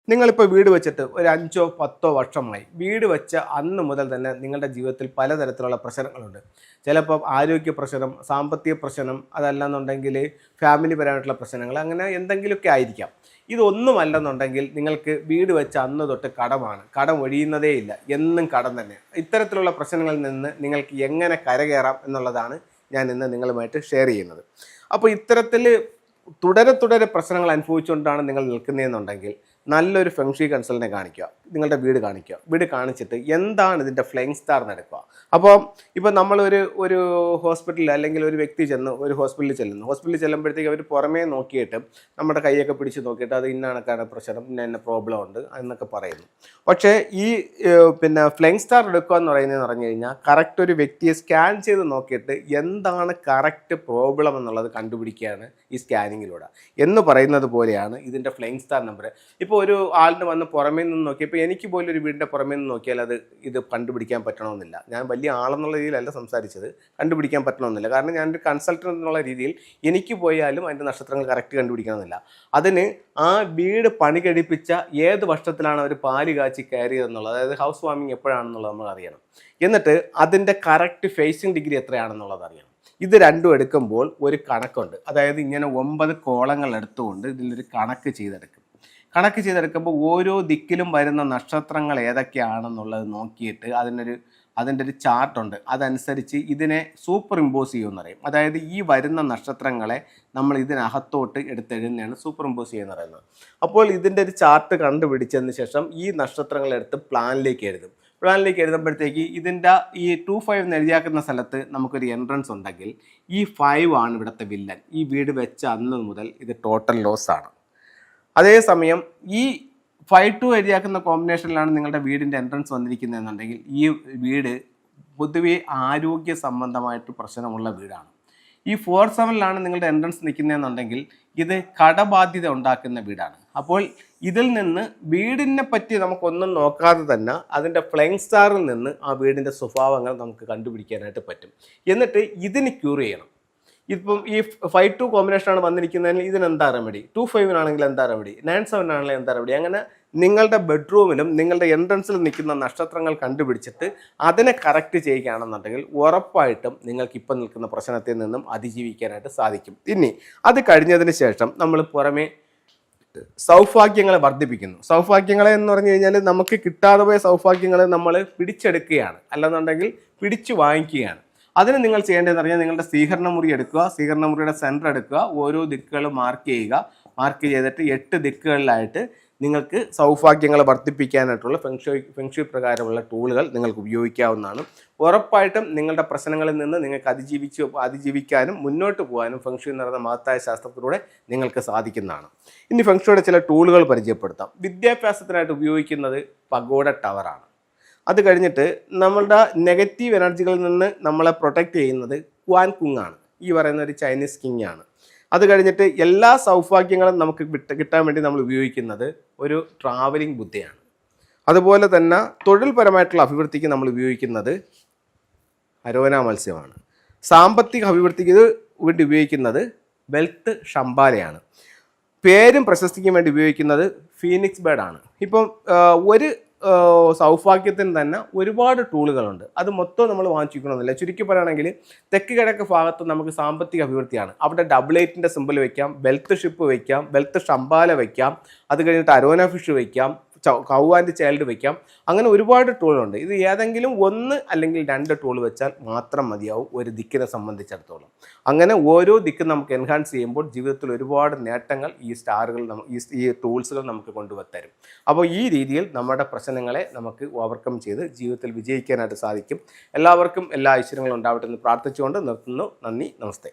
നിങ്ങളിപ്പോൾ വീട് വെച്ചിട്ട് ഒരു 5-10 വർഷമായി വീട് വെച്ച അന്ന് മുതൽ തന്നെ നിങ്ങളുടെ ജീവിതത്തിൽ പലതരത്തിലുള്ള പ്രശ്നങ്ങളുണ്ട്. ചിലപ്പോൾ ആരോഗ്യ പ്രശ്നം, സാമ്പത്തിക പ്രശ്നം, അതല്ലെന്നുണ്ടെങ്കിൽ ഫാമിലി പരമായിട്ടുള്ള പ്രശ്നങ്ങൾ, അങ്ങനെ എന്തെങ്കിലുമൊക്കെ ആയിരിക്കാം. ഇതൊന്നുമല്ലെന്നുണ്ടെങ്കിൽ നിങ്ങൾക്ക് വീട് വെച്ച അന്ന് തൊട്ട് കടമാണ്, കടം ഒഴിയുന്നതേ ഇല്ല, എന്നും കടം തന്നെ. ഇത്തരത്തിലുള്ള പ്രശ്നങ്ങളിൽ നിന്ന് നിങ്ങൾക്ക് എങ്ങനെ കരകയറാം എന്നുള്ളതാണ് ഞാൻ ഇന്ന് നിങ്ങളുമായിട്ട് ഷെയർ ചെയ്യുന്നത്. അപ്പോൾ ഇത്തരത്തിൽ തുടരെ പ്രശ്നങ്ങൾ അനുഭവിച്ചുകൊണ്ടാണ് നിങ്ങൾ നിൽക്കുന്നതെന്നുണ്ടെങ്കിൽ നല്ലൊരു ഫെങ്ഷി കൺസൾട്ടിനെ കാണിക്കുക, നിങ്ങളുടെ വീട് കാണിക്കുക. വീട് കാണിച്ചിട്ട് എന്താണ് ഇതിൻ്റെ ഫ്ലൈയിങ് സ്റ്റാർ എന്ന് എടുക്കുക. അപ്പോൾ ഇപ്പോൾ നമ്മളൊരു ഹോസ്പിറ്റലിൽ അല്ലെങ്കിൽ ഒരു വ്യക്തി ഒരു ഹോസ്പിറ്റലിൽ ചെല്ലുമ്പോഴത്തേക്ക് അവർ പുറമേ നോക്കിയിട്ട് നമ്മുടെ കൈയൊക്കെ പിടിച്ച് നോക്കിയിട്ട് അത് ഇന്നണക്കാണ് പ്രശ്നം, ഇന്ന പ്രോബ്ലം ഉണ്ട് എന്നൊക്കെ പറയുന്നു. പക്ഷേ ഈ ഫ്ലൈയിങ് സ്റ്റാർ എടുക്കുക എന്ന് പറയുന്നതെന്ന് പറഞ്ഞു കഴിഞ്ഞാൽ കറക്റ്റ് ഒരു വ്യക്തിയെ സ്കാൻ ചെയ്ത് നോക്കിയിട്ട് എന്താണ് കറക്റ്റ് പ്രോബ്ലം എന്നുള്ളത് കണ്ടുപിടിക്കുകയാണ് ഈ സ്കാനിങ്ങിലൂടെ. എന്ന് പറയുന്നത് പോലെയാണ് ഇതിൻ്റെ ഫ്ലൈയിങ് സ്റ്റാർ നമ്പർ. ഇപ്പോൾ ഒരു ആളിന് വന്ന് പുറമേ നിന്ന് നോക്കി, ഇപ്പോൾ എനിക്ക് പോലും ഒരു വീടിൻ്റെ പുറമേ നിന്ന് നോക്കിയാൽ ഇത് കണ്ടുപിടിക്കാൻ പറ്റണമെന്നില്ല. ഞാൻ വലിയ ആളെന്നുള്ള രീതിയിലല്ല സംസാരിച്ചത്, കണ്ടുപിടിക്കാൻ പറ്റണമെന്നില്ല. കാരണം ഞാനൊരു കൺസൾട്ടൻ്റ് എന്നുള്ള രീതിയിൽ എനിക്ക് പോയാലും അതിൻ്റെ നക്ഷത്രങ്ങൾ കറക്റ്റ് കണ്ടുപിടിക്കണമെന്നില്ല. അതിന് ആ വീട് പണി കഴിപ്പിച്ച ഏത് വർഷത്തിലാണ് അവർ പാല് കാച്ചി കയറിയതെന്നുള്ളത്, അതായത് ഹൗസ് വാമിങ് എപ്പോഴാണെന്നുള്ളത് നമ്മൾ അറിയണം. എന്നിട്ട് അതിൻ്റെ കറക്റ്റ് ഫേസിങ് ഡിഗ്രി എത്രയാണെന്നുള്ളത് അറിയണം. ഇത് രണ്ടും എടുക്കുമ്പോൾ ഒരു കണക്കുണ്ട്. അതായത് ഇങ്ങനെ 9 കോളങ്ങൾ എടുത്തുകൊണ്ട് ഇതിലൊരു കണക്ക് ചെയ്തെടുക്കുമ്പോൾ ഓരോ ദിക്കിലും വരുന്ന നക്ഷത്രങ്ങൾ ഏതൊക്കെയാണെന്നുള്ളത് നോക്കിയിട്ട് അതിൻ്റെ ഒരു ചാർട്ടുണ്ട്. അതനുസരിച്ച് ഇതിനെ സൂപ്പർ ഇമ്പോസ് ചെയ്യുമെന്ന് പറയും. അതായത് ഈ വരുന്ന നക്ഷത്രങ്ങളെ നമ്മൾ ഇതിനകത്തോട്ട് എടുത്തെഴുതുന്നതാണ് സൂപ്പർ ഇമ്പോസ് ചെയ്യുമെന്ന് പറയുന്നത്. അപ്പോൾ ഇതിൻ്റെ ഒരു ചാർട്ട് കണ്ടുപിടിച്ചതിന് ശേഷം ഈ നക്ഷത്രങ്ങളെടുത്ത് പ്ലാനിലേക്ക് എഴുതുമ്പോഴത്തേക്ക് ഇതിൻ്റെ ഈ 25 എന്ന് എഴുതിയാക്കുന്ന സ്ഥലത്ത് നമുക്കൊരു എൻട്രൻസ് ഉണ്ടെങ്കിൽ ഈ 5 ആണ് ഇവിടുത്തെ വില്ലൻ. ഈ വീട് വെച്ച അന്ന് മുതൽ ഇത് ടോട്ടൽ ലോസ് ആണ്. അതേസമയം ഈ 5-2 എഴുതിയാക്കുന്ന കോമ്പിനേഷനിലാണ് നിങ്ങളുടെ വീടിൻ്റെ എൻട്രൻസ് വന്നിരിക്കുന്നതെന്നുണ്ടെങ്കിൽ ഈ വീട് പൊതുവെ ആരോഗ്യ സംബന്ധമായിട്ട് പ്രശ്നമുള്ള വീടാണ്. ഈ 4-7ലാണ് നിങ്ങളുടെ എൻട്രൻസ് നിൽക്കുന്നതെന്നുണ്ടെങ്കിൽ ഇത് കടബാധ്യത ഉണ്ടാക്കുന്ന വീടാണ്. അപ്പോൾ ഇതിൽ നിന്ന് വീടിനെ പറ്റി നമുക്കൊന്നും നോക്കാതെ തന്നെ അതിൻ്റെ ഫ്ലൈയിങ് സ്റ്റാറിൽ നിന്ന് ആ വീടിൻ്റെ സ്വഭാവങ്ങൾ നമുക്ക് കണ്ടുപിടിക്കാനായിട്ട് പറ്റും. എന്നിട്ട് ഇതിന് ക്യൂർ ചെയ്യണം. ഇപ്പം ഈ 5-2 കോമ്പിനേഷനാണ് വന്നിരിക്കുന്നതിന് ഇതിനെന്താ റെമഡി, 2-5 എന്താ റെമഡി, 9-7 എന്താ റെമഡി, അങ്ങനെ നിങ്ങളുടെ ബെഡ്റൂമിലും നിങ്ങളുടെ എൻട്രൻസിൽ നിൽക്കുന്ന നക്ഷത്രങ്ങൾ കണ്ടുപിടിച്ചിട്ട് അതിനെ കറക്റ്റ് ചെയ്യുകയാണെന്നുണ്ടെങ്കിൽ ഉറപ്പായിട്ടും നിങ്ങൾക്ക് ഇപ്പം നിൽക്കുന്ന പ്രശ്നത്തിൽ നിന്നും അതിജീവിക്കാനായിട്ട് സാധിക്കും. ഇനി അത് കഴിഞ്ഞതിന് ശേഷം നമ്മൾ പുറമേ സൗഭാഗ്യങ്ങളെ വർദ്ധിപ്പിക്കുന്നു. സൗഭാഗ്യങ്ങളെ എന്ന് പറഞ്ഞു കഴിഞ്ഞാൽ നമുക്ക് കിട്ടാതെ പോയ സൗഭാഗ്യങ്ങളെ നമ്മൾ പിടിച്ചെടുക്കുകയാണ്, അല്ലെന്നുണ്ടെങ്കിൽ പിടിച്ചു വാങ്ങിക്കുകയാണ്. അതിന് നിങ്ങൾ ചെയ്യേണ്ടതെന്ന് പറഞ്ഞാൽ നിങ്ങളുടെ സ്വീകരണ മുറി എടുക്കുക, സ്വീകരണ മുറിയുടെ സെൻറ്റർ എടുക്കുക, ഓരോ ദിക്കുകളും മാർക്ക് ചെയ്തിട്ട് 8 ദിക്കുകളിലായിട്ട് നിങ്ങൾക്ക് സൗഭാഗ്യങ്ങളെ വർദ്ധിപ്പിക്കാനായിട്ടുള്ള ഫെങ്ഷുയി പ്രകാരമുള്ള ടൂളുകൾ നിങ്ങൾക്ക് ഉപയോഗിക്കാവുന്നതാണ്. ഉറപ്പായിട്ടും നിങ്ങളുടെ പ്രശ്നങ്ങളിൽ നിന്ന് നിങ്ങൾക്ക് അതിജീവിക്കാനും മുന്നോട്ട് പോകാനും ഫെങ്ഷുയി എന്ന് പറയുന്ന മഹത്തായ ശാസ്ത്രത്തിലൂടെ നിങ്ങൾക്ക് സാധിക്കുന്നതാണ്. ഇനി ഫെങ്ഷുയുടെ ചില ടൂളുകൾ പരിചയപ്പെടുത്താം. വിദ്യാഭ്യാസത്തിനായിട്ട് ഉപയോഗിക്കുന്നത് പഗോഡ ടവറാണ്. അത് കഴിഞ്ഞിട്ട് നമ്മളുടെ നെഗറ്റീവ് എനർജികളിൽ നിന്ന് നമ്മളെ പ്രൊട്ടക്റ്റ് ചെയ്യുന്നത് ക്വാൻ കുങ് ആണ്, ഈ പറയുന്ന ഒരു ചൈനീസ് കിങ് ആണ്. അത് കഴിഞ്ഞിട്ട് എല്ലാ സൗഭാഗ്യങ്ങളും നമുക്ക് കിട്ടാൻ വേണ്ടി നമ്മൾ ഉപയോഗിക്കുന്നത് ഒരു ട്രാവലിംഗ് ബുദ്ധയാണ്. അതുപോലെ തന്നെ തൊഴിൽപരമായിട്ടുള്ള അഭിവൃദ്ധിക്ക് നമ്മൾ ഉപയോഗിക്കുന്നത് അരോന മത്സ്യമാണ്. സാമ്പത്തിക അഭിവൃദ്ധിക്ക് വേണ്ടി ഉപയോഗിക്കുന്നത് വെൽത്ത് ഷംബാലയാണ്. പേരും പ്രശസ്തിക്കും വേണ്ടി ഉപയോഗിക്കുന്നത് ഫീനിക്സ് ബേർഡാണ്. ഇപ്പം ഒരു സൗഭാഗ്യത്തിന് തന്നെ ഒരുപാട് ടൂളുകളുണ്ട്. അത് മൊത്തം നമ്മൾ വാങ്ങിച്ചിരിക്കണമെന്നില്ല. ചുരുക്കി പറയുകയാണെങ്കിൽ തെക്ക് കിഴക്ക് ഭാഗത്ത് നമുക്ക് സാമ്പത്തിക അഭിവൃദ്ധിയാണ്. അവിടെ 88 സിമ്പിൾ വയ്ക്കാം, വെൽത്ത് ഷിപ്പ് വയ്ക്കാം, വെൽത്ത് ഷംബാല വയ്ക്കാം, അത് കഴിഞ്ഞിട്ട് അരോന ഫിഷ് വയ്ക്കാം, കൗ ആൻഡ് ചൈൽഡ് വയ്ക്കാം. അങ്ങനെ ഒരുപാട് ടൂളുണ്ട്. ഇത് ഏതെങ്കിലും 1 അല്ലെങ്കിൽ 2 ടൂൾ വെച്ചാൽ മാത്രം മതിയാവും ഒരു ദിക്കിനെ സംബന്ധിച്ചിടത്തോളം. അങ്ങനെ ഓരോ ദിക്കും നമുക്ക് എൻഹാൻസ് ചെയ്യുമ്പോൾ ജീവിതത്തിൽ ഒരുപാട് നേട്ടങ്ങൾ ഈ സ്റ്റാറുകൾ ഈ ടൂൾസുകൾ നമുക്ക് കൊണ്ടുവരും. അപ്പോൾ ഈ രീതിയിൽ നമ്മുടെ പ്രശ്നങ്ങളെ നമുക്ക് ഓവർകം ചെയ്ത് ജീവിതത്തിൽ വിജയിക്കാനായിട്ട് സാധിക്കും. എല്ലാവർക്കും എല്ലാ ഐശ്വര്യങ്ങളും ഉണ്ടാവട്ടെ എന്ന് പ്രാർത്ഥിച്ചുകൊണ്ട് നിർത്തുന്നു. നന്ദി, നമസ്തേ.